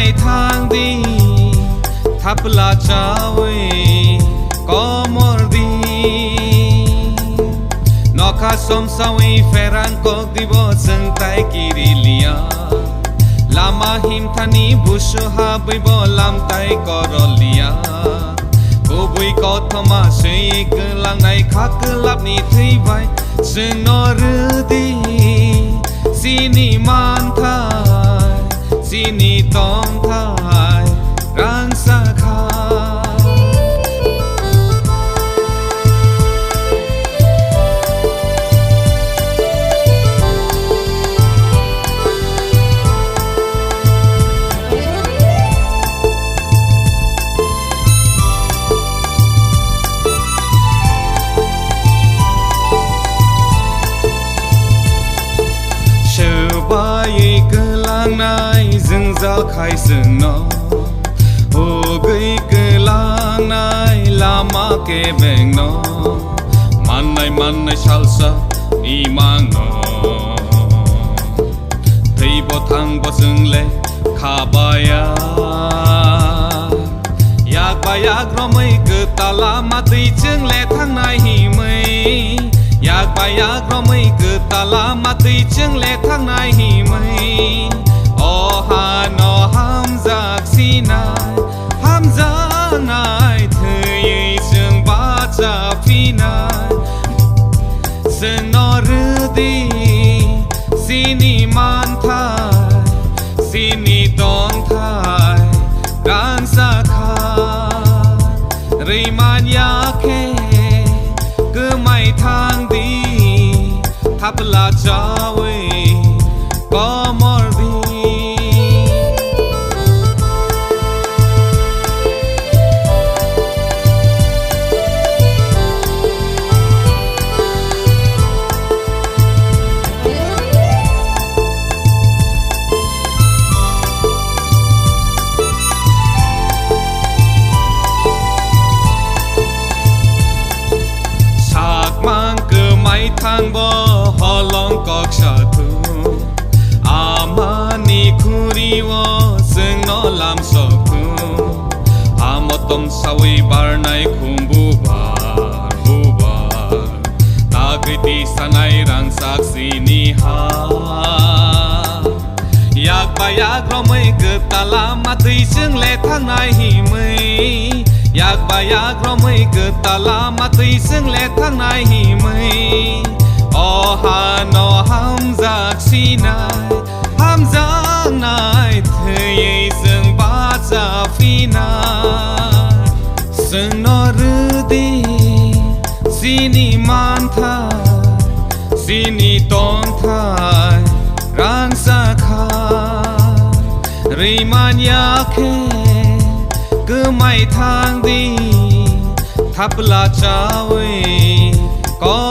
mày thang đi thắp là cháu có một đi nó khá xóm sao phê răng có đi bộ chân tay kiri lia lama him thani bushu ha bui bo lam tay có rồi lia cô bui có thoma suy cứ lang này khác cứ lấp ni thấy vai sừng nó rư đi sini man thai sini tong thai rang sa khai bay cứ lang này dừng ra khai sừng nó hồ gây cứ lang này là ma kê bèn nó man này sao sa đi mang nó thấy bo thang bo sừng lệ khá baya yak baya gromay cứ ta la ma tây chừng lệ thang này hi mây yak baya gromay cứ ta la ma tây chừng lệ thang này hi mây o ha no ham giặc si nai ham giặc nai thơi sương ba cha phi nai sương nó rư đi sini man thai sini tong thai gan sa khai rì man ya khe cứ mày thang đi thắp là cháu có một đi sạc mang cứ máy thang bo ho long cọc sa thu amani khuri wo sing nó làm sọc thu amotom sawi bar nai khumbu bar ta giti sanai rang sak sini ha yak ba yak romai cứ ta la ma tây chừng lệ thang nai hi mây yak ba yak romai cứ ta la ma tây chừng lệ thang nai hi mây o ha no ham giặc si nai ham giặc nai thơi sương ba cha phi nai sương nó rư đi sini man thai sini tong thai rang sa khai rì man ya khe cứ mày thang đi thắp là cháu có